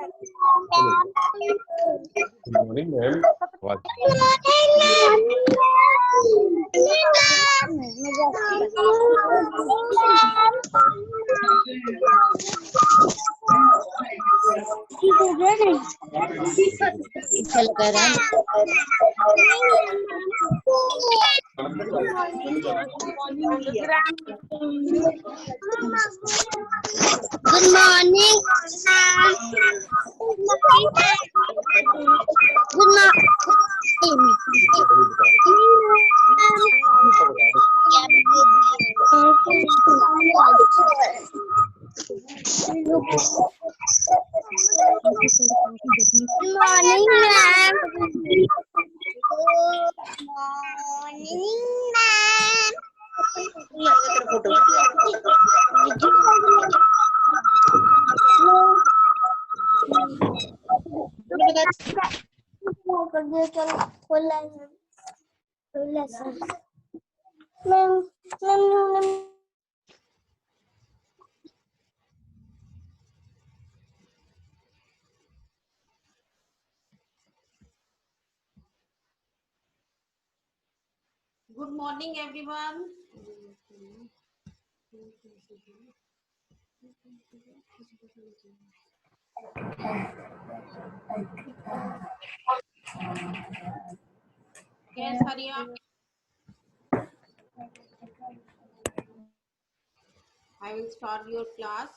Good morning, ma'am. What? Good morning. Good morning, ma'am. Good morning, everyone. Yes, Hariya. I will start your class.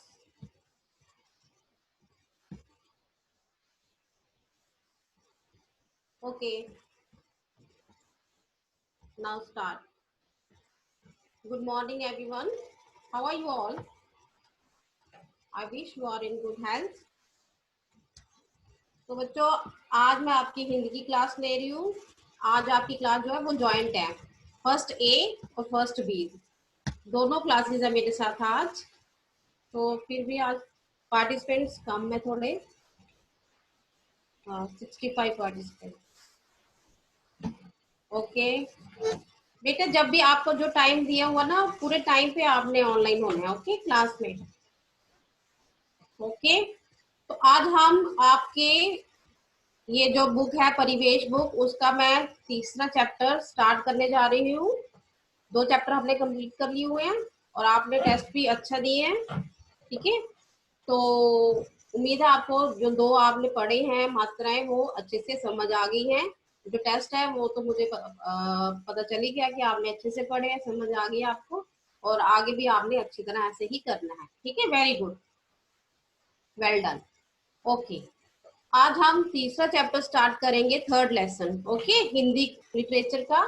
Okay. Now start. Good morning, everyone. How are you all? I wish you are in good health. तो बच्चों, आज मैं आपकी हिंदी की class ले रही हूँ। आज आपकी क्लास जो है वो जॉइंट है, फर्स्ट ए और फर्स्ट बी दोनों क्लासेस है मेरे साथ आज। तो फिर भी आज पार्टिसिपेंट्स कम है थोड़े, 65 पार्टिसिपेंट। ओके बेटा, जब भी आपको जो टाइम दिया हुआ ना, पूरे टाइम पे आपने ऑनलाइन होना है। ओके क्लास में। ओके तो आज हम आपके ये जो बुक है परिवेश बुक, उसका मैं तीसरा चैप्टर स्टार्ट करने जा रही हूँ। 2 चैप्टर हमने कंप्लीट कर लिए हुए हैं और आपने टेस्ट भी अच्छा दिए हैं। ठीक है, तो उम्मीद है आपको जो 2 आपने पढ़े हैं मात्राएं वो अच्छे से समझ आ गई हैं। जो टेस्ट है वो तो मुझे पता चल ही गया कि आपने अच्छे से पढ़े हैं, समझ आ गई आपको, और आगे भी आपने अच्छी तरह ऐसे ही करना है। ठीक है, very good, well done. Okay, आज हम तीसरा चैप्टर स्टार्ट करेंगे, third lesson. Okay, Hindi literature का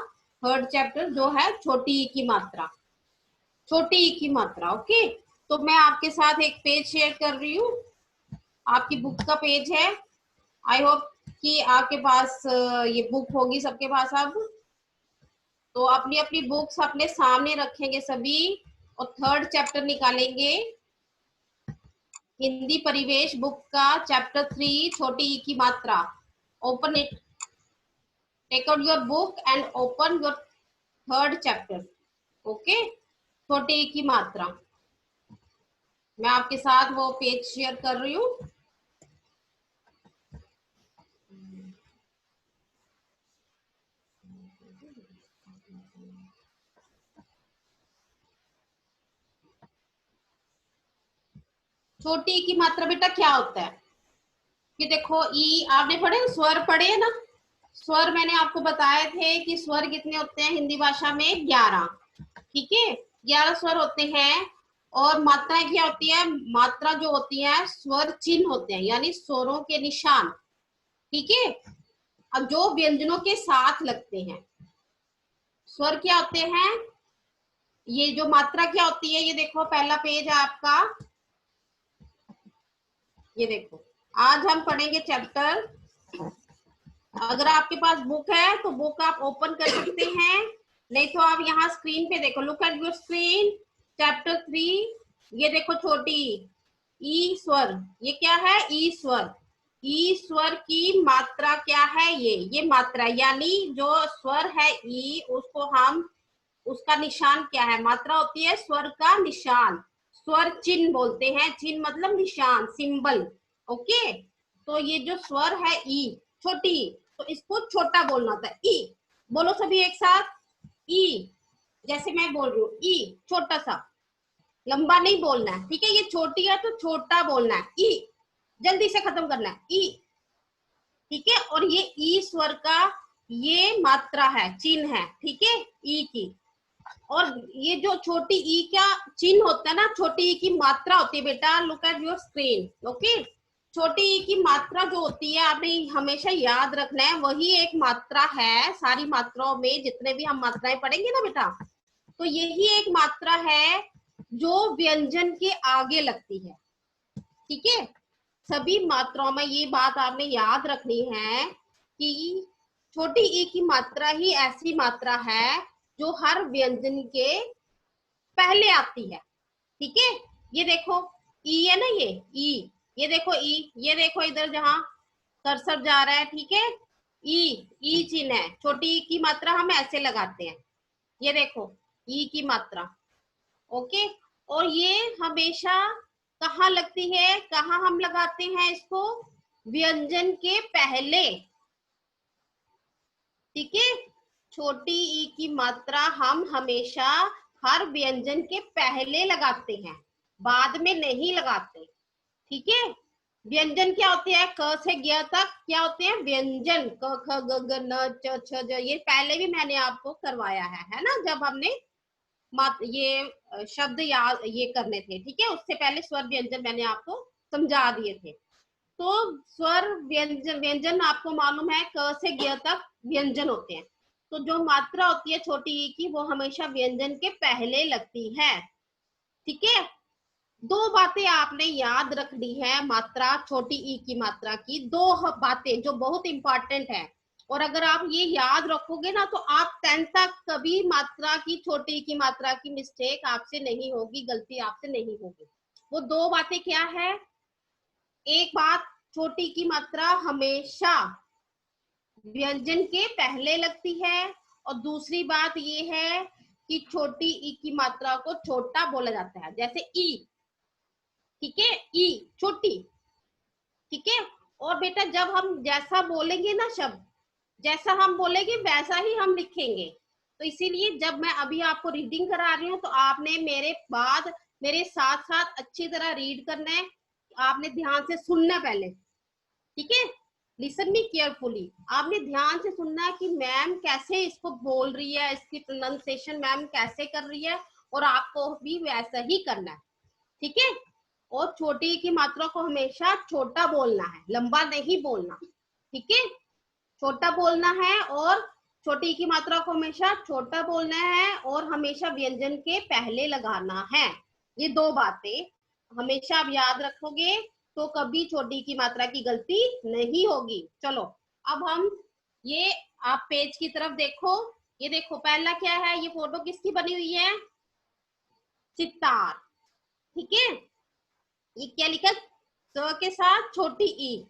थर्ड चैप्टर जो है छोटी ई की मात्रा। छोटी ई की मात्रा। ओके, तो मैं आपके साथ एक पेज शेयर कर रही हूँ, आपकी बुक का पेज है। आई होप कि आपके पास ये बुक होगी सबके पास। अब तो अपनी अपनी बुक्स अपने सामने रखेंगे सभी और थर्ड चैप्टर निकालेंगे, हिंदी परिवेश बुक का चैप्टर 3 छोटी ई की मात्रा। Open it, take out your book and open your third chapter. Okay, छोटी ई की मात्रा। मैं आपके साथ वो पेज शेयर कर रही हूँ। छोटी ई की मात्रा बेटा क्या होता है कि देखो, ई आपने पढ़े, स्वर पढ़े है ना। स्वर मैंने आपको बताए थे कि स्वर कितने होते हैं हिंदी भाषा में, 11। ठीक है, 11 स्वर होते हैं। और मात्राएं क्या होती है, मात्रा जो होती है स्वर चिन्ह होते हैं, यानी स्वरों के निशान। ठीक है, अब जो व्यंजनों के साथ लगते हैं स्वर क्या होते हैं, ये जो मात्रा क्या होती है, ये देखो पहला पेज है आपका, ये देखो। आज हम पढ़ेंगे चैप्टर, अगर आपके पास बुक है तो बुक आप ओपन कर सकते हैं, नहीं तो आप यहाँ स्क्रीन पे देखो, look at your screen, chapter 3। ये देखो छोटी ई स्वर, ये क्या है, ई स्वर। ई स्वर की मात्रा क्या है, ये मात्रा, यानी जो स्वर है ई, उसको हम, उसका निशान क्या है, मात्रा होती है स्वर का निशान। स्वर चिन्ह बोलते हैं, चिन्ह मतलब निशान, सिंबल। ओके, तो ये जो स्वर है ई, छोटी ई, तो इसको छोटा बोलना होता है। ई बोलो सभी एक साथ, ई। जैसे मैं बोल रही हूँ ई, छोटा सा, लंबा नहीं बोलना है, ठीक है। ये छोटी है तो छोटा बोलना है, ई जल्दी से खत्म करना है, ई, ठीक है। और ये ई स्वर का ये मात्रा है, चिन्ह है, ठीक है, ई की। और ये जो छोटी ई का चिन्ह होता है ना, छोटी ई की मात्रा होती है बेटा, look at your screen, okay. छोटी ई की मात्रा जो होती है आपने हमेशा याद रखना है, वही एक मात्रा है सारी मात्राओं में, जितने भी हम मात्राएं पढ़ेंगे ना बेटा, तो यही एक मात्रा है जो व्यंजन के आगे लगती है, ठीक है। सभी मात्राओं में ये बात आपने याद रखनी है कि छोटी ई की मात्रा ही ऐसी मात्रा है जो हर व्यंजन के पहले आती है, ठीक है। ये देखो ई है ना, ये ई, ये देखो ई, ये देखो इधर जहां कर्सर जा रहा है, ठीक है, ई चिन्ह है। छोटी ई की मात्रा हम ऐसे लगाते हैं, ये देखो ई की मात्रा, ओके। और ये हमेशा कहाँ लगती है, कहाँ हम लगाते हैं इसको, व्यंजन के पहले, ठीक है। छोटी ई की मात्रा हम हमेशा हर व्यंजन के पहले लगाते हैं, बाद में नहीं लगाते, ठीक है। व्यंजन क्या होते हैं, क से ज्ञ तक क्या होते हैं व्यंजन, क ख ग घ न च छ ज, ये पहले भी मैंने आपको करवाया है ना, जब हमने ये शब्द याद ये करने थे, ठीक है। उससे पहले स्वर व्यंजन मैंने आपको समझा दिए थे। तो स्वर व्यंजन, व्यंजन आपको मालूम है क से ज्ञ तक व्यंजन होते हैं, तो जो मात्रा होती है छोटी ई की वो हमेशा व्यंजन के पहले लगती है, ठीक है। दो बातें आपने याद रखनी है मात्रा, छोटी ई की मात्रा की दो बातें जो बहुत इंपॉर्टेंट है, और अगर आप ये याद रखोगे ना तो आप 10 तक कभी मात्रा की, छोटी ई की मात्रा की मिस्टेक आपसे नहीं होगी, गलती आपसे नहीं होगी। वो दो बातें क्या है, एक बात छोटी की मात्रा हमेशा व्यंजन के पहले लगती है, और दूसरी बात ये है कि छोटी ई की मात्रा को छोटा बोला जाता है, जैसे ई, ठीक है, ई छोटी, ठीक है। और बेटा जब हम जैसा बोलेंगे ना शब्द, जैसा हम बोलेंगे वैसा ही हम लिखेंगे, तो इसीलिए जब मैं अभी आपको रीडिंग करा रही हूँ तो आपने मेरे बाद मेरे साथ साथ अच्छी तरह रीड करना है, आपने ध्यान से सुनना पहले, ठीक है। लिसन मी केयरफुली, आपने ध्यान से सुनना है कि मैम कैसे इसको बोल रही है, इसकी प्रोनाउंसिएशन मैम कैसे कर रही है, और आपको भी वैसा ही करना है, ठीक है। और छोटी की मात्रा को हमेशा छोटा बोलना है, लंबा नहीं बोलना, ठीक है, छोटा बोलना है। और छोटी की मात्रा को हमेशा छोटा बोलना है और हमेशा व्यंजन के पहले लगाना है। ये दो बातें हमेशा आप याद रखोगे तो कभी छोटी की मात्रा की गलती नहीं होगी। चलो अब हम ये, आप पेज की तरफ देखो, ये देखो पहला क्या है, ये फोटो किसकी बनी हुई है, सितार, ठीक है। ये क्या लिखा, स के साथ छोटी ई,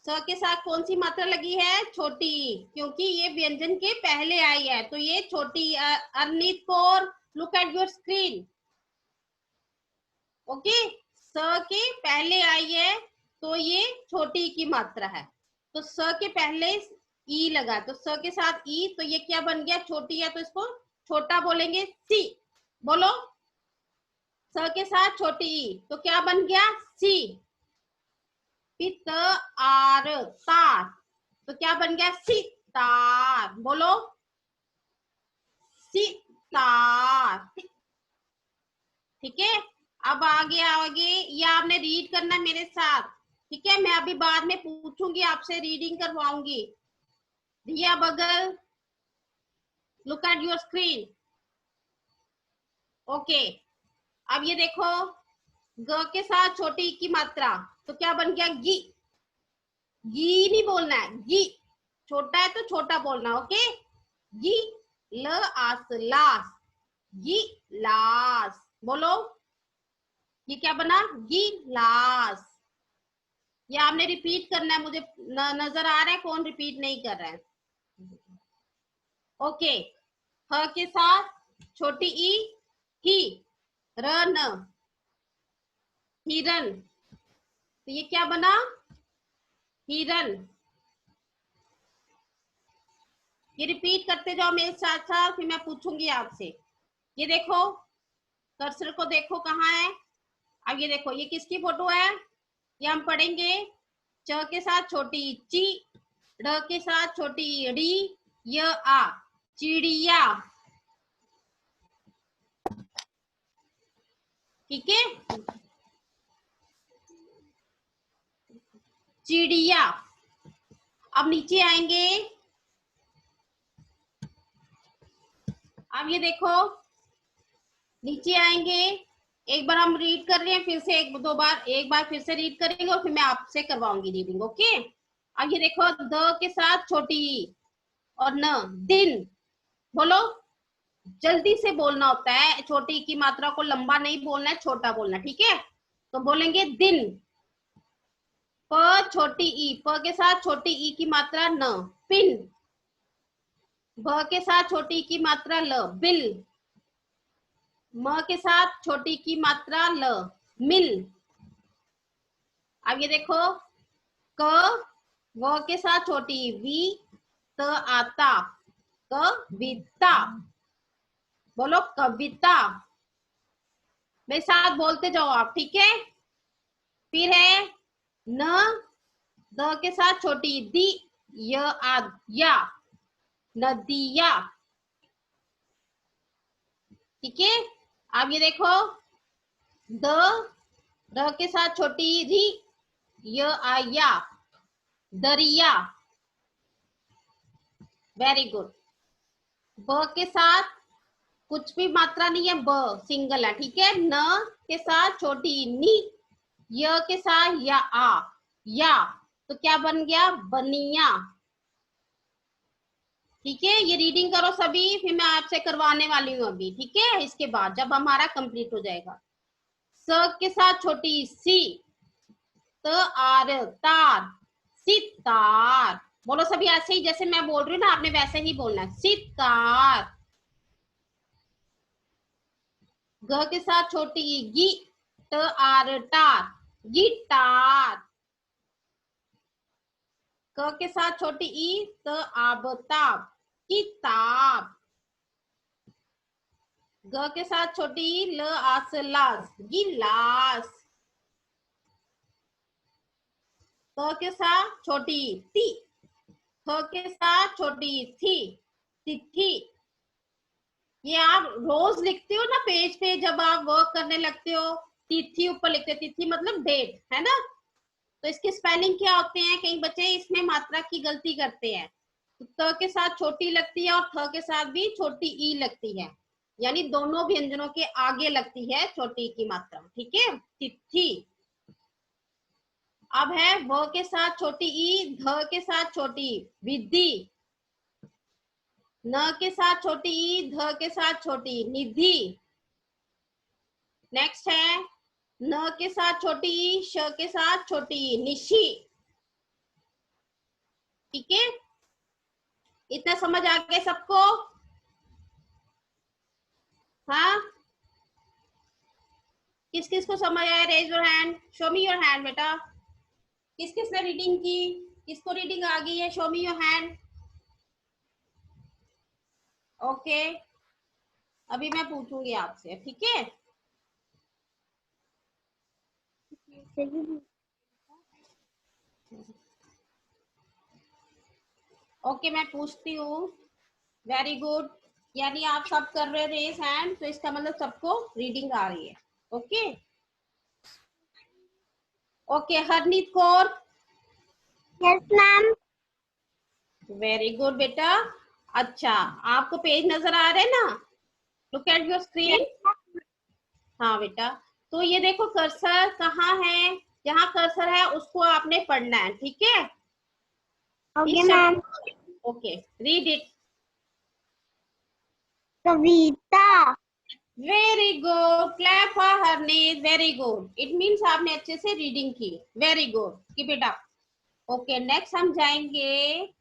स के साथ कौन सी मात्रा लगी है, छोटी ई, क्योंकि ये व्यंजन के पहले आई है तो ये छोटी। Arnit Kaur, look at your screen, okay. स के पहले आई है तो ये छोटी की मात्रा है, तो स के पहले ई लगा, तो स के साथ ई, तो ये क्या बन गया, छोटी है तो इसको छोटा बोलेंगे, सी, बोलो स के साथ छोटी ई, तो क्या बन गया, सी। पित आर तार, तो क्या बन गया, सितार, बोलो सितार, ठीक है। अब आगे आगे ये आपने रीड करना है मेरे साथ, ठीक है। मैं अभी बाद में पूछूंगी आपसे, रीडिंग करवाऊंगी। रिया बगल, look at your screen, okay. अब ये देखो ग के साथ छोटी की मात्रा, तो क्या बन गया, गी, गी नहीं बोलना है, गी, छोटा है तो छोटा बोलना, ओके। गी ल आस लास, गी लास, बोलो ये क्या बना, गिलास। ये आपने रिपीट करना है, मुझे नजर आ रहा है कौन रिपीट नहीं कर रहा है, ओके। ह के साथ छोटी ई, ही, रन, हिरन, तो ये क्या बना, हिरन। ये रिपीट करते जाओ मेरे साथ साथ, फिर मैं पूछूंगी आपसे। ये देखो, कर्सर को देखो कहाँ है। अब ये देखो, ये किसकी फोटो है? ये हम पढ़ेंगे। च के साथ छोटी ची, ड के साथ छोटी डी, य आ, चिड़िया। ठीक है, चिड़िया। अब नीचे आएंगे। अब ये देखो, नीचे आएंगे। एक बार हम रीड कर रहे हैं, फिर से एक बार फिर से रीड करेंगे और फिर मैं आपसे करवाऊंगी रीडिंग। ओके। अब ये देखो, द के साथ छोटी और न, दिन। बोलो, जल्दी से बोलना होता है, छोटी की मात्रा को लंबा नहीं बोलना है, छोटा बोलना। ठीक है, तो बोलेंगे दिन। प छोटी ई, प के साथ छोटी ई की मात्रा न, पिन। ब के साथ छोटी की मात्रा ल, बिल। म के साथ छोटी की मात्रा ल, मिल। अब ये देखो, क, व के साथ छोटी वी, त आता, कविता। बोलो कविता। मेरे साथ बोलते जाओ आप, ठीक है। फिर है न, द के साथ छोटी दी, य आ, या, नदिया। ठीक है। अब ये देखो, द, द के साथ छोटी री, य आ, या, दरिया। Very good. ब के साथ कुछ भी मात्रा नहीं है, ब सिंगल है। ठीक है। न के साथ छोटी नी, य के साथ या आ, या, तो क्या बन गया? बनिया। ठीक है, ये रीडिंग करो सभी, फिर मैं आपसे करवाने वाली हूँ अभी। ठीक है, इसके बाद जब हमारा कंप्लीट हो जाएगा। स के साथ छोटी सी, त आर, तार, सितार। बोलो सभी ऐसे ही, जैसे मैं बोल रही हूँ ना, आपने वैसे ही बोलना है, सितार। ग के साथ छोटी गी, ट आर, टार, गिटार। क के साथ छोटी ई, त आब, ताब, किताब। ग के साथ छोटी ई, ल आस, लास, गिलास। त के साथ छोटी ती, थ के साथ छोटी थी, तिथि। ये आप रोज लिखते हो ना पेज पे, जब आप वर्क करने लगते हो, तिथि ऊपर लिखते हो। तिथि मतलब डेट, है ना। तो इसके स्पेलिंग क्या होते हैं? कई बच्चे इसमें मात्रा की गलती करते हैं। तो त के साथ छोटी लगती है और थ के साथ भी छोटी ई लगती है, यानी दोनों व्यंजनों के आगे लगती है छोटी की मात्रा। ठीक है, तिथि। अब है व के साथ छोटी ई, ध के साथ छोटी विधि, न के साथ छोटी ई, ध के साथ छोटी निधि। नेक्स्ट है न के साथ छोटी ई, श के साथ छोटी निशी। ठीक है, इतना समझ आ गया सबको? हाँ, किस किस को समझ आया? Raise your hand, show me your hand बेटा। किस किसने रीडिंग की? किसको रीडिंग आ गई है? Show me your hand. Okay, अभी मैं पूछूंगी आपसे, ठीक है। ओके, मैं पूछती हूँ। वेरी गुड, यानी आप सब कर रहे रेस हैंड, तो इसका मतलब सबको रीडिंग आ रही है। Okay okay, Harneet Kaur. Yes ma'am. Very good बेटा। अच्छा, आपको पेज नजर आ रहे हैं ना? Look at your screen. हाँ बेटा, तो ये देखो कर्सर कहाँ है? जहाँ कर्सर है उसको आपने पढ़ना है, ठीक है। Okay ma'am. Okay, read it. कविता। Very good, clap for Harneet, very good. It means आपने अच्छे से रीडिंग की। Very good, keep it up. Okay, next हम जाएंगे।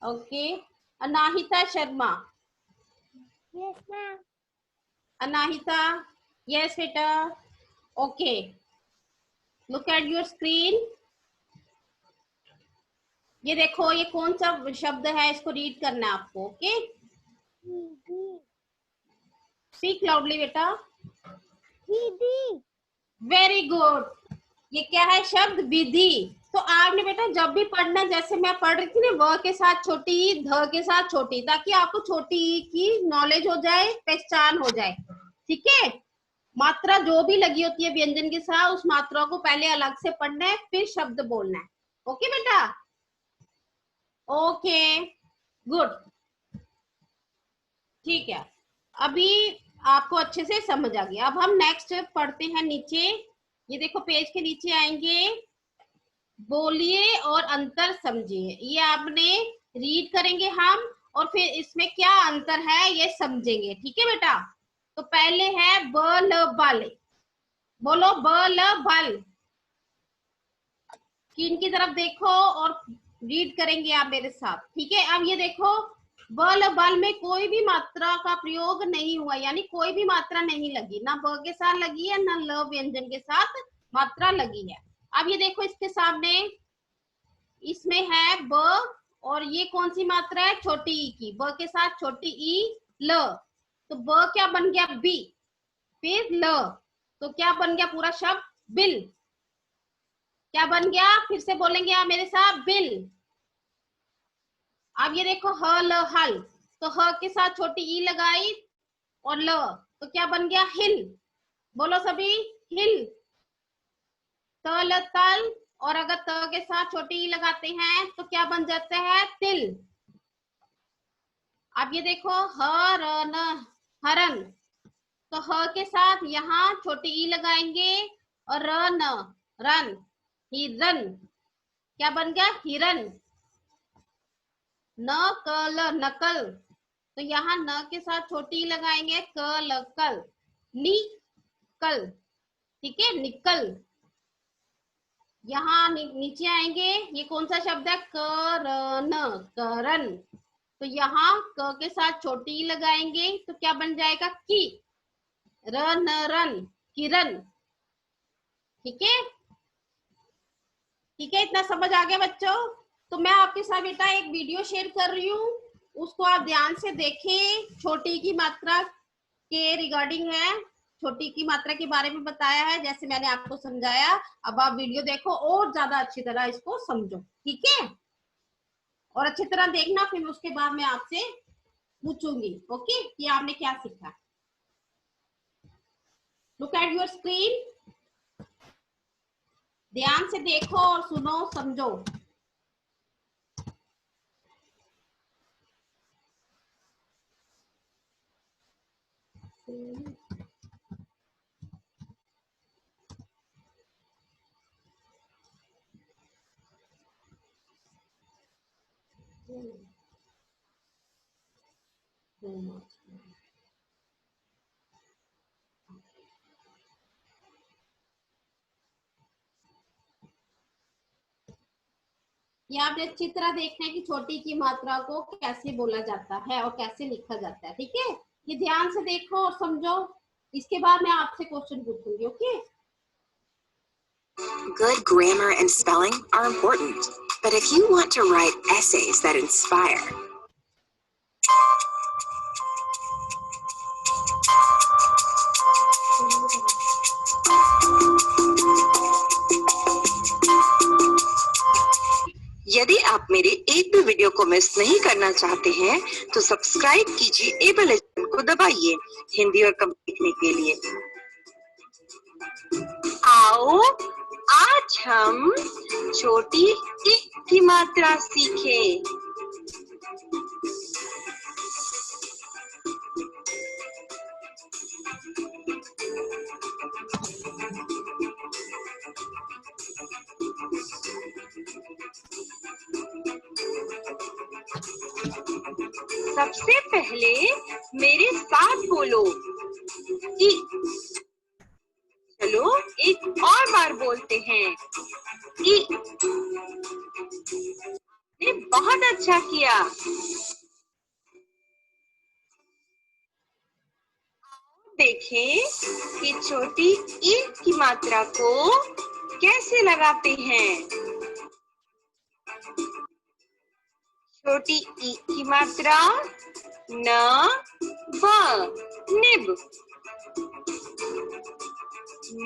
Okay, Anahita Sharma. Yes ma'am. Anahita, yes बेटा। Okay, look at your screen. ये देखो, ये कौन सा शब्द है, इसको रीड करना है आपको। ओके, दीदी, स्पीक लाउडली बेटा। दीदी, वेरी गुड। ये क्या है शब्द? विधि। तो आपने बेटा जब भी पढ़ना, जैसे मैं पढ़ रही थी ना, व के साथ छोटी ई, ध के साथ छोटी, ताकि आपको छोटी ई की नॉलेज हो जाए, पहचान हो जाए। ठीक है, मात्रा जो भी लगी होती है व्यंजन के साथ, उस मात्रा को पहले अलग से पढ़ना है, फिर शब्द बोलना है। ओके बेटा, ओके, गुड। ठीक है, अभी आपको अच्छे से समझ आ गया। अब हम नेक्स्ट पढ़ते हैं नीचे। ये देखो, पेज के नीचे आएंगे, बोलिए और अंतर समझिए। ये आपने रीड करेंगे हम, और फिर इसमें क्या अंतर है ये समझेंगे। ठीक है बेटा, तो पहले है बल बल। बोलो बल बल। स्क्रीन की तरफ देखो और रीड करेंगे आप मेरे साथ। ठीक है, अब ये देखो, बल बल में कोई भी मात्रा का प्रयोग नहीं हुआ, यानी कोई भी मात्रा नहीं लगी, ना ब के साथ लगी है, ना ल व्यंजन के साथ मात्रा लगी है। अब ये देखो, इसके सामने इसमें है ब, और ये कौन सी मात्रा है? छोटी ई की। ब के साथ छोटी ई ल, तो ब क्या बन गया? बी, फिर ल, तो क्या बन गया पूरा शब्द? बिल। क्या बन गया? फिर से बोलेंगे आप मेरे साथ, बिल। अब ये देखो, ह ल हल, तो ह के साथ छोटी ई लगाई और ल, तो क्या बन गया? हिल। बोलो सभी, हिल। तल तल, और अगर त के साथ छोटी ई लगाते हैं तो क्या बन जाता है? तिल। अब ये देखो, हरन हरन, तो ह के साथ यहाँ छोटी ई लगाएंगे और रन रन, हिरन। क्या बन गया? हिरन। नकल नकल, तो यहाँ न के साथ छोटी ई लगाएंगे, कल कल, निकल। ठीक है, निकल। यहाँ नीचे आएंगे, ये कौन सा शब्द है? करन करन, तो यहाँ क के साथ छोटी ई लगाएंगे तो क्या बन जाएगा? की। रन रन, किरण। ठीक है, ठीक है, इतना समझ आ गया बच्चों? तो मैं आपके साथ बेटा एक वीडियो शेयर कर रही हूँ, उसको आप ध्यान से देखें। छोटी की मात्रा के रिगार्डिंग है, छोटी की मात्रा के बारे में बताया है, जैसे मैंने आपको समझाया। अब आप वीडियो देखो और ज्यादा अच्छी तरह इसको समझो। ठीक है, और अच्छी तरह देखना, फिर उसके बाद मैं आपसे पूछूंगी ओके कि आपने क्या सीखा। लुक एट योर स्क्रीन, ध्यान से देखो और सुनो, समझो। ये आपने अच्छी तरह देखना है कि छोटी की मात्रा को कैसे बोला जाता है और कैसे लिखा जाता है। ठीक है, ये ध्यान से देखो और समझो, इसके बाद मैं आपसे क्वेश्चन पूछूंगी। Okay, Good grammar and spelling are important, but if you want to write essays that inspire, यदि आप मेरे एक भी वीडियो को मिस नहीं करना चाहते हैं, तो सब्सक्राइब कीजिए, बेल आइकन को दबाइए हिंदी और कम सीखने के लिए। आओ आज हम छोटी ई की मात्रा सीखें। सबसे पहले मेरे साथ बोलो, ई। चलो एक और बार बोलते हैं, ई। ने बहुत अच्छा किया। देखें कि छोटी ई की मात्रा को कैसे लगाते हैं? छोटी ई की मात्रा न, ब, निब।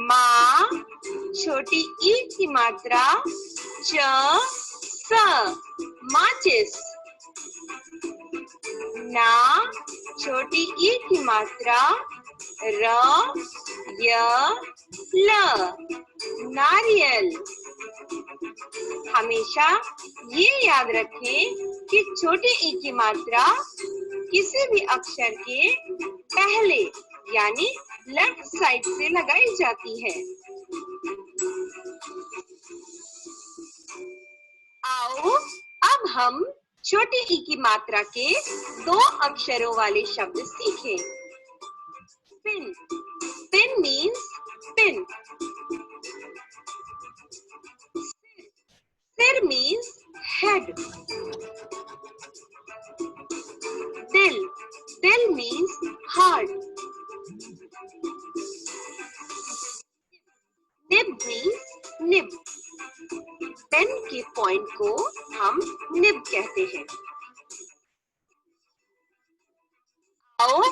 मा, छोटी ई की मात्रा च, स, माचिस। ना, छोटी ई की मात्रा र, य, ल, नारियल। हमेशा ये याद रखें कि छोटी ई की मात्रा किसी भी अक्षर के पहले यानी लेफ्ट साइड से लगाई जाती है। आओ अब हम छोटी ई की मात्रा के 2 अक्षरों वाले शब्द सीखें। Pin, pin means pin. सिर मीन्स हेड। दिल, दिल means heart. Nib means nib. Pen के पॉइंट को हम निब कहते हैं। आओ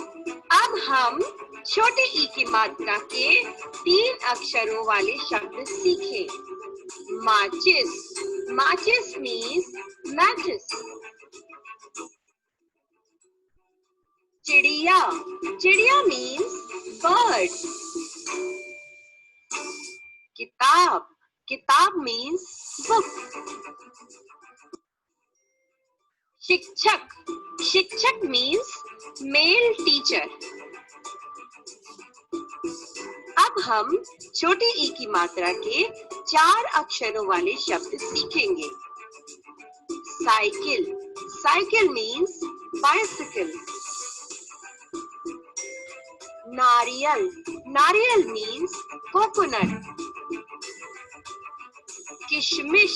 अब हम छोटे ई की मात्रा के 3 अक्षरों वाले शब्द सीखें। माचिस, माचिस मीन्स मैचिस। चिड़िया, चिड़िया मीन्स बर्ड। किताब, किताब मीन्स बुक। शिक्षक, शिक्षक मीन्स मेल टीचर। अब हम छोटी ई की मात्रा के 4 अक्षरों वाले शब्द सीखेंगे। Cycle, cycle means bicycle. नारियल, नारियल मीन्स कोकोनट। किशमिश,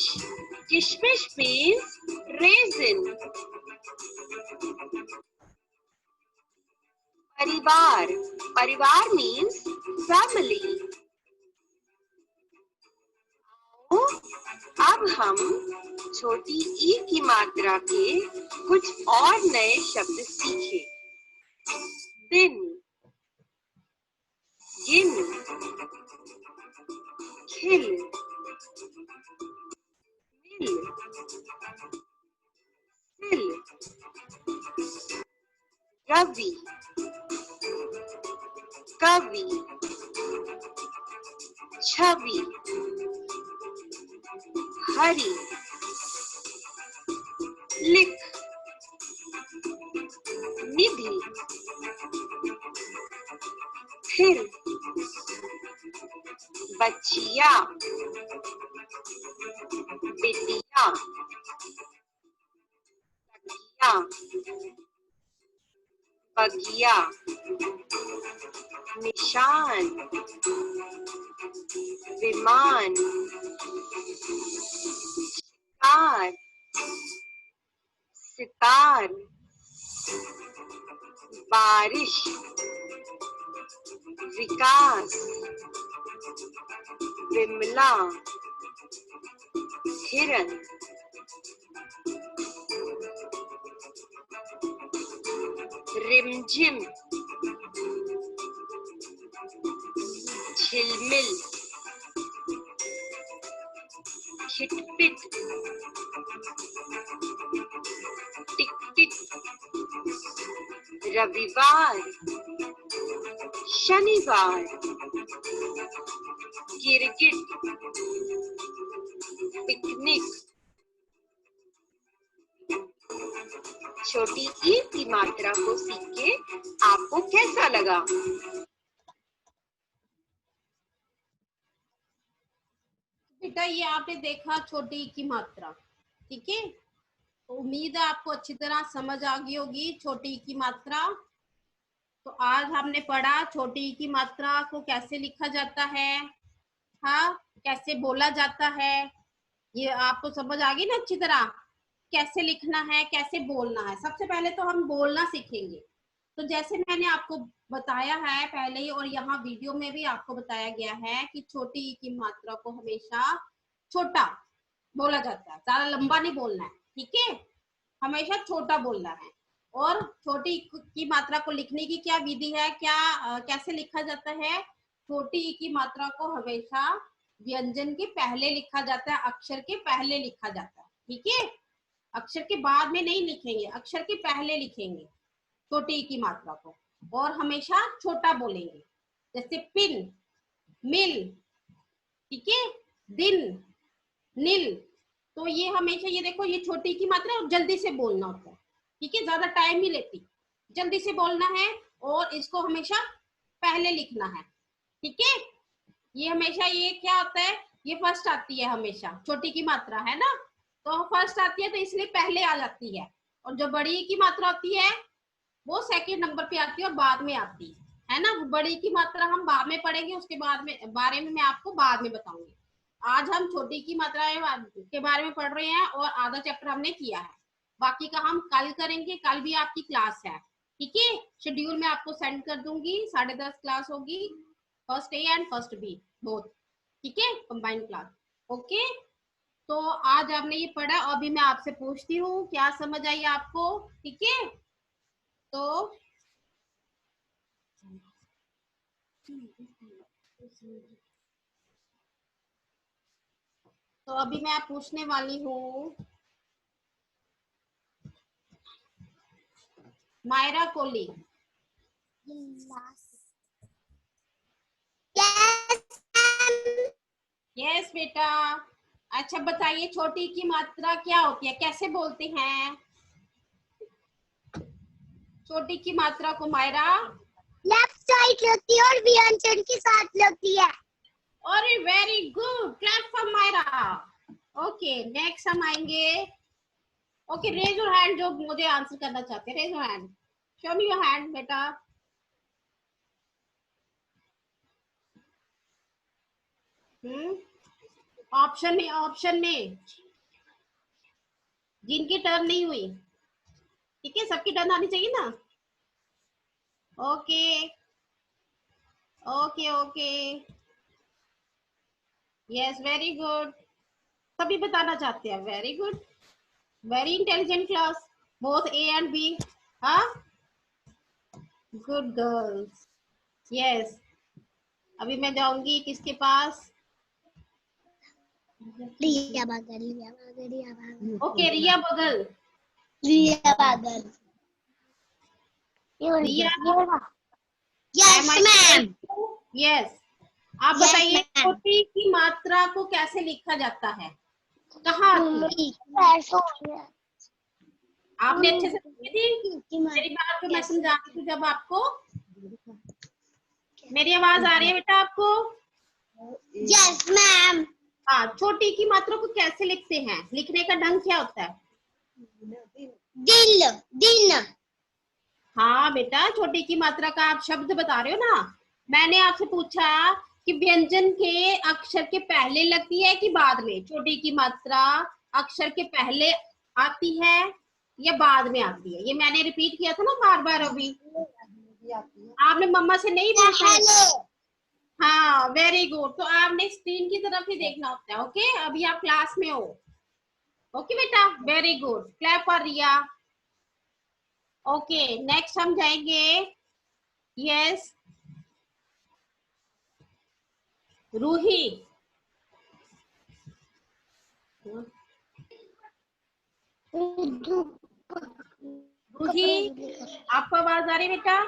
किशमिश मीन्स रेजिन। परिवार, परिवार मीन्स फैमिली। अब हम छोटी ई की मात्रा के कुछ और नए शब्द सीखें। दिन, गिन, खिल, मिल, सिल, रवि, कवि, छवि, हरी, लिख, निधि, फिर, बच्चिया, बिटिया, तकिया, बगिया, निशान, विमान, शिकार, सितार, बारिश, विकास, विमला, हिरन। रिमझिम, झिलमिल, खिटपिट, टिकटिक, रविवार, शनिवार, गिरगिट, पिकनिक। छोटी ई की मात्रा को सीख के आपको कैसा लगा? बेटा ये आपने देखा छोटी ई की मात्रा, ठीक है। तो उम्मीद है आपको अच्छी तरह समझ आ गई होगी छोटी ई की मात्रा। तो आज हमने पढ़ा छोटी ई की मात्रा को कैसे लिखा जाता है, हाँ कैसे बोला जाता है, ये आपको समझ आ गई ना अच्छी तरह, कैसे लिखना है कैसे बोलना है। सबसे पहले तो हम बोलना सीखेंगे। तो जैसे मैंने आपको बताया है पहले ही, और यहाँ वीडियो में भी आपको बताया गया है कि छोटी ई की मात्रा को हमेशा छोटा बोला जाता है, ज्यादा लंबा नहीं बोलना है, ठीक है, हमेशा छोटा बोलना है। और छोटी ई की मात्रा को लिखने की क्या विधि है, कैसे लिखा जाता है? छोटी ई की मात्रा को हमेशा व्यंजन के पहले लिखा जाता है, अक्षर के पहले लिखा जाता है, ठीक है, अक्षर के बाद में नहीं लिखेंगे, अक्षर के पहले लिखेंगे छोटी ई की मात्रा को, और हमेशा छोटा बोलेंगे। जैसे पिन, मिल, ठीक है, दिन, नील, तो ये हमेशा, ये देखो, ये छोटी की मात्रा है और जल्दी से बोलना होता है, ठीक है, ज्यादा टाइम नहीं लेती, जल्दी से बोलना है, और इसको हमेशा पहले लिखना है, ठीक है। ये हमेशा, ये क्या होता है, ये फर्स्ट आती है हमेशा, छोटी की मात्रा है ना, तो फर्स्ट आती है तो इसलिए पहले आ जाती है, और जो बड़ी की मात्रा होती है वो सेकंड नंबर पे आती है और बाद में आती है ना। बड़ी की मात्रा हम बाद में पढ़ेंगे, उसके बाद में बारे में मैं आपको बाद में बताऊंगी। आज हम छोटी की मात्रा के बारे में पढ़ रहे हैं और आधा चैप्टर हमने किया है, बाकी का हम कल करेंगे, कल भी आपकी क्लास है, ठीक है, शेड्यूल में आपको सेंड कर दूंगी, 10:30 क्लास होगी, first A and first B both, ठीक है, कंबाइंड क्लास, ओके। तो आज आपने ये पढ़ा, अभी मैं आपसे पूछती हूँ क्या समझ आई आपको, ठीक है। तो अभी मैं पूछने वाली हूँ, मायरा कोहली। यस बेटा। अच्छा बताइए, छोटी की मात्रा क्या होती है, कैसे बोलते हैं छोटी की मात्रा को मायरा? लेफ्ट साइड लगती है और व्यंजन के साथ लगती है। अरे very good, clap for Myra. Okay, next हम आएंगे। ओके, रेज योर हैंड जो मुझे आंसर करना चाहते हैं, raise your hand, show me your hand बेटा। ऑप्शन में जिनकी टर्न नहीं हुई, ठीक है, सबकी टर्न आनी चाहिए ना। Okay okay okay, yes, very good, सभी बताना चाहते हैं, very good, very intelligent class, both A and B, हाँ, गुड गर्ल्स, यस। अभी मैं जाऊंगी किसके पास? रिया बागल, रिया बागल, रिया बागल। ओके, रिया बगल, रिया बागल। रिया, यस मैम। यस, आप Yes, बताइए ma'am. छोटी की मात्रा को कैसे लिखा जाता है, कहाँ आती है? आपने अच्छे से सुनी थी मेरी बात को, मैं समझाती थी जब आपको, मेरी आवाज आ रही है बेटा आपको? Yes ma'am. हाँ, छोटी की मात्रा को कैसे लिखते हैं, लिखने का ढंग क्या होता है? दिल, दिन। हाँ बेटा, छोटी की मात्रा का आप शब्द बता रहे हो ना, मैंने आपसे पूछा कि व्यंजन के अक्षर के पहले लगती है कि बाद में, छोटी की मात्रा अक्षर के पहले आती है या बाद में आती है, ये मैंने रिपीट किया था ना बार बार। अभी आपने मम्मा से नहीं पूछा? हाँ, वेरी गुड, तो आपने स्क्रीन की तरफ ही देखना होता है, ओके, अभी आप क्लास में हो, ओके बेटा, very good, clap for Riya. Okay, next हम जाएंगे, यस, रूही। रूही, आपको आवाज आ रही है बेटा?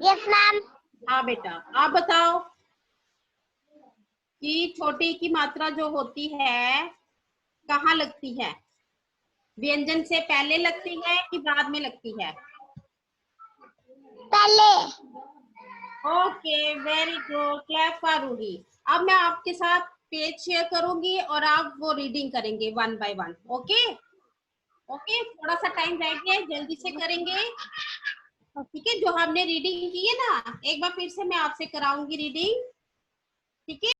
Yes ma'am. हाँ बेटा, आप बताओ कि छोटी की मात्रा जो होती है कहाँ लगती है, व्यंजन से पहले लगती है कि बाद में लगती है? पहले। Okay, very good, clap for Roohi. अब मैं आपके साथ पेज शेयर करूंगी और आप वो रीडिंग करेंगे one by one, okay okay, थोड़ा सा टाइम रह गया, जल्दी से करेंगे, ठीक है। जो हमने रीडिंग की है ना, एक बार फिर से मैं आपसे कराऊंगी रीडिंग, ठीक है।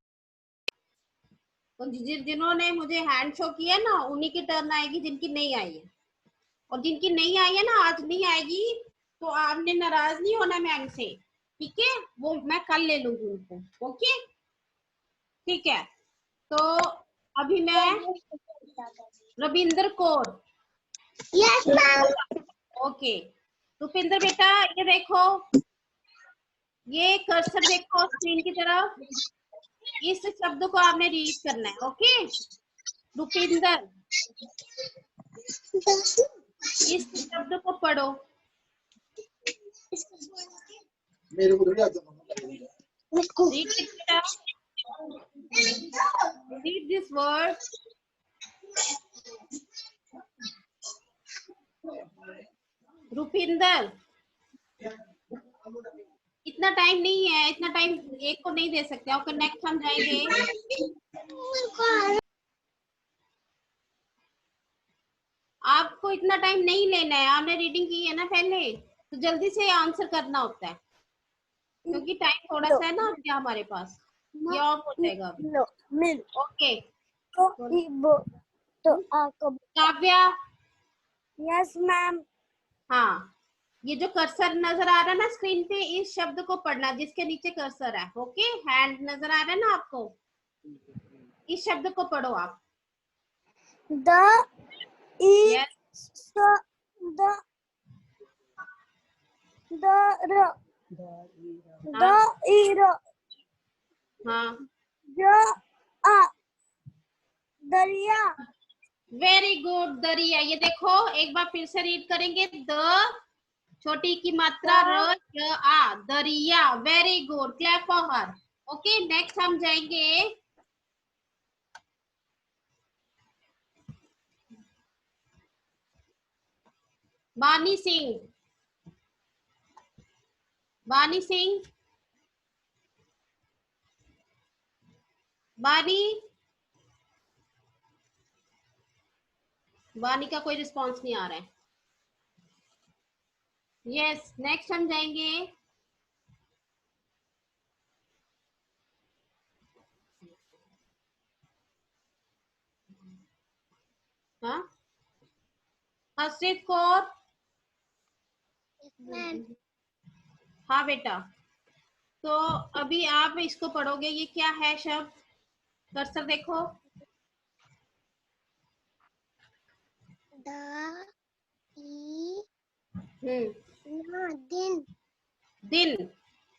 तो जिन्होंने मुझे हैंड शो किया ना, उन्हीं की टर्न आएगी, जिनकी नहीं आई है, और जिनकी नहीं आई है ना, आज नहीं आएगी, तो आपने नाराज नहीं होना मैम से, ठीक है? वो मैं कल ले लूंगी उनको, ओके? ठीक है, तो अभी मैं Ravindra Kaur. Yes ma'am. Okay, Rupinder बेटा ये देखो, ये कर्सर देखो स्क्रीन की तरफ, इस शब्द को आपने रीड करना है, ओके? रुपिंदर, इस शब्द को पढ़ो। मेरे को Read it बेटा, read this word. रुपिंदर, इतना टाइम नहीं है, इतना टाइम एक को नहीं दे सकते। ओके, नेक्स्ट हम जाएंगे। आपको इतना टाइम नहीं लेना है, आपने रीडिंग की है ना पहले, तो जल्दी से आंसर करना होता है, क्योंकि टाइम थोड़ा सा है ना अभी हमारे पास, ये ऑफ हो जाएगा अभी। ओके, काव्या। Yes ma'am. हाँ, ये जो कर्सर नजर आ रहा है ना स्क्रीन पे, इस शब्द को पढ़ना जिसके नीचे कर्सर है, ओके? हैंड नजर आ रहा है ना आपको, इस शब्द को पढ़ो आप। हाँ, दरिया। वेरी गुड, दरिया। ये देखो एक बार फिर से रीड करेंगे, द छोटी की मात्रा र य आ, दरिया। Very good, clap for her. Okay, next हम जाएंगे बानी सिंह। बानी सिंह, बानी, बानी का कोई रिस्पॉन्स नहीं आ रहा है। यस, नेक्स्ट हम जाएंगे हाँ, हर्षित कौर। हाँ बेटा, तो अभी आप इसको पढ़ोगे, ये क्या है शब्द? कर्सर देखो। दिन। दिन,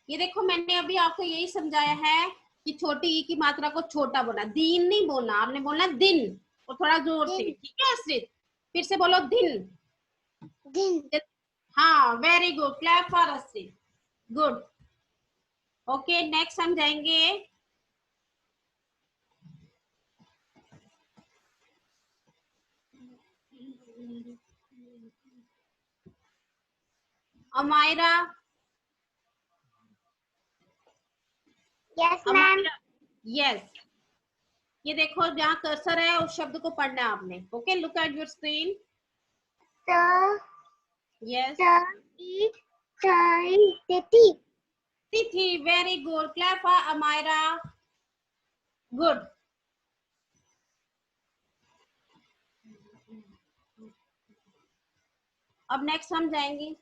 ये देखो मैंने अभी आपको यही समझाया है कि छोटी ई की मात्रा को छोटा बोलना, दिन नहीं बोलना, आपने बोलना दिन, और थोड़ा जोर से, ठीक है हर्षित? फिर से बोलो दिन। दिन। हाँ, very good, clap for Harshit, good. Okay, next हम जाएंगे अमायरा। Yes ma'am. यस, ये देखो जहाँ कर्सर है उस शब्द को पढ़ना है आपने, okay? Look at your screen. Yes, Tithi, very good, clap for Amayra, good. अब नेक्स्ट हम जाएंगे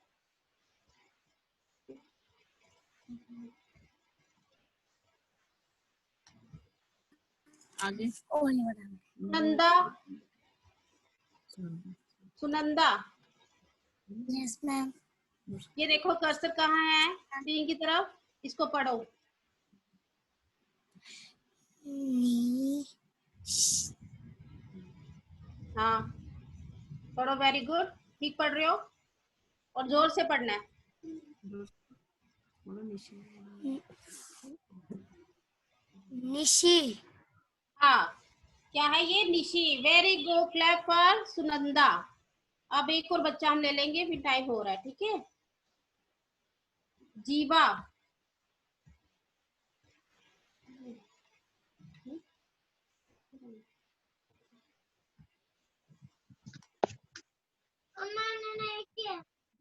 आगे सुनंदा। Sunanda, yes ma'am. ये देखो कर्सर कहाँ है स्क्रीन की तरफ, इसको पढ़ो। हाँ, पढ़ो, वेरी गुड, ठीक पढ़ रहे हो, और जोर से पढ़ना है। निशी। हाँ, क्या है ये? Nishi, very good, clap for Sunanda. अब एक और बच्चा हम ले लेंगे, फिर टाइम हो रहा है, ठीक है? जीवा।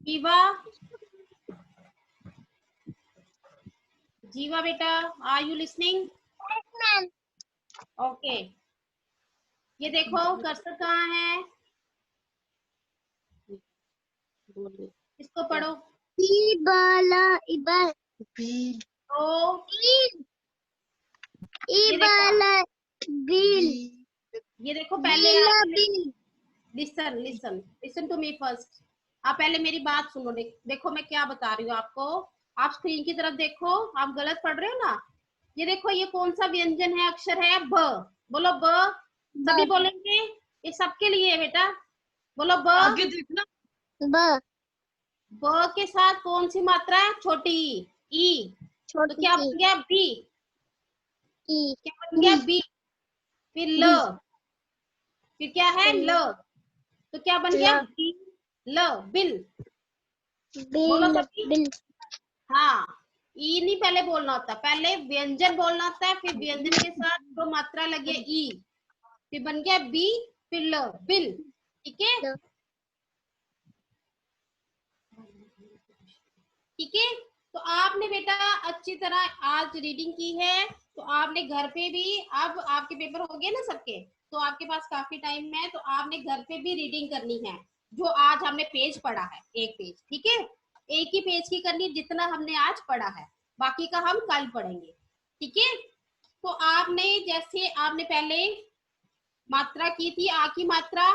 जीवा, जीवा बेटा, आर यू लिसनिंग? ओके, ये देखो कर्सर कहाँ है, इसको पढ़ो। इबाला इबाल तो इबाला बिल ये देखो पहले लिसन टू मी फर्स्ट। आप पहले मेरी बात सुनो। देखो मैं क्या बता रही हूँ आपको। आप स्क्रीन की तरफ देखो, आप गलत पढ़ रहे हो ना। ये देखो ये कौन सा व्यंजन है, अक्षर है ब। बोलो ब, सभी बोलेंगे, ये सबके लिए है बेटा। बोलो ब। आगे देखना। ब ब के साथ कौन सी मात्रा है? छोटी ई। तो क्या बन गया? बी। ई क्या बन गया? बी। फिर ल, फिर क्या है? ल। तो क्या बन गया? B L, bill. बोलो सभी। बिल हाँ, ई नहीं पहले बोलना होता, पहले व्यंजन बोलना होता है, फिर व्यंजन के साथ जो मात्रा लगे ई, फिर बन गया बी, फिर ल, बिल। ठीक है, ठीक है। तो आपने बेटा अच्छी तरह आज रीडिंग की है, तो आपने घर पे भी, अब आपके पेपर हो गए ना सबके, तो आपके पास काफी टाइम है, तो आपने घर पे भी रीडिंग करनी है। जो आज हमने पेज पढ़ा है, एक पेज, ठीक है, एक ही पेज की करनी जितना हमने आज पढ़ा है, बाकी का हम कल पढ़ेंगे। ठीक है, तो आपने जैसे आपने पहले मात्रा की थी, आ की मात्रा,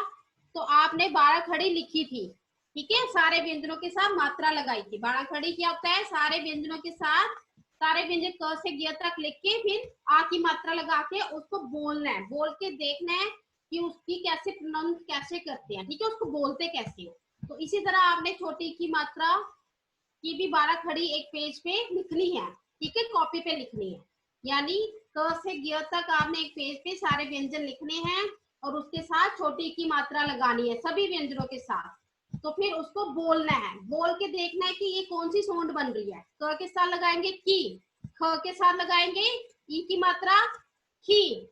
तो आपने 12 खड़ी लिखी थी। ठीक है, सारे व्यंजनों के साथ मात्रा लगाई थी। 12 खड़ी क्या होता है? सारे व्यंजनों के साथ, सारे व्यंजन क से ग तक लिख के फिर आ की मात्रा लगा के उसको बोलना है, बोल के देखना है कि उसकी कैसे प्रोनाउंस कैसे करते हैं। ठीक है, उसको बोलते कैसे हो। तो इसी तरह आपने छोटी की मात्रा की भी 12 खड़ी एक पेज पे लिखनी है। ठीक है, कॉपी पे लिखनी है, यानी क से ग तक आपने एक पेज पे सारे व्यंजन लिखने हैं और उसके साथ छोटी की मात्रा लगानी है सभी व्यंजनों के साथ। तो फिर उसको बोलना है, बोल के देखना है कि ये कौन सी साउंड बन रही है। क के साथ लगाएंगे की, ख के साथ लगाएंगे ई की मात्रा खी,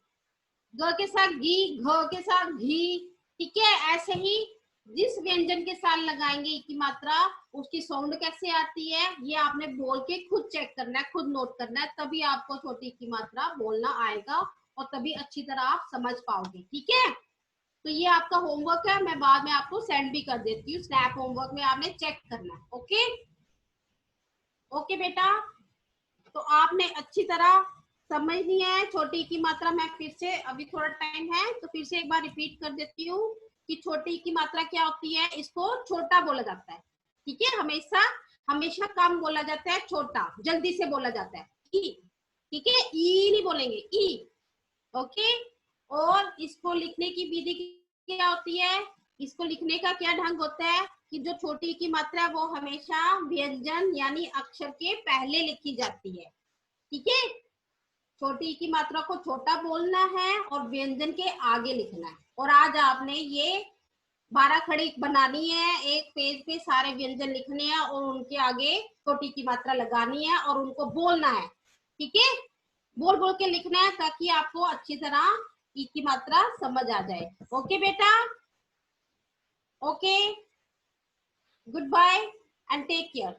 ग के साथ घी, घ के साथ घी। ठीक है, ऐसे ही जिस व्यंजन के साथ लगाएंगे ई की मात्रा, उसकी साउंड कैसे आती है ये आपने बोल के खुद चेक करना है, खुद नोट करना है, तभी आपको छोटी की मात्रा बोलना आएगा और तभी अच्छी तरह आप समझ पाओगे। ठीक है, तो ये आपका होमवर्क है, मैं बाद में आपको सेंड भी कर देती हूँ। स्नैप होमवर्क में आपने चेक करना है। ओके ओके बेटा, तो आपने अच्छी तरह समझनी है छोटी की मात्रा। मैं फिर से, अभी थोड़ा टाइम है तो फिर से एक बार रिपीट कर देती हूँ कि छोटी की मात्रा क्या होती है। इसको छोटा बोला जाता है। ठीक है, हमेशा हमेशा कम बोला जाता है, छोटा जल्दी से बोला जाता है। ई, ठीक है, ई नहीं बोलेंगे, ई। ओके, और इसको लिखने की विधि क्या होती है? इसको लिखने का क्या ढंग होता है कि जो छोटी की मात्रा है वो हमेशा व्यंजन यानी अक्षर के पहले लिखी जाती है। ठीक है, छोटी की मात्रा को छोटा बोलना है और व्यंजन के आगे लिखना है। और आज आपने ये 12 खड़ी बनानी है, एक पेज पे सारे व्यंजन लिखने हैं और उनके आगे छोटी की मात्रा लगानी है और उनको बोलना है। ठीक है, बोल बोल के लिखना है ताकि आपको अच्छी तरह ई की मात्रा समझ आ जाए। ओके बेटा, okay, good bye and take care.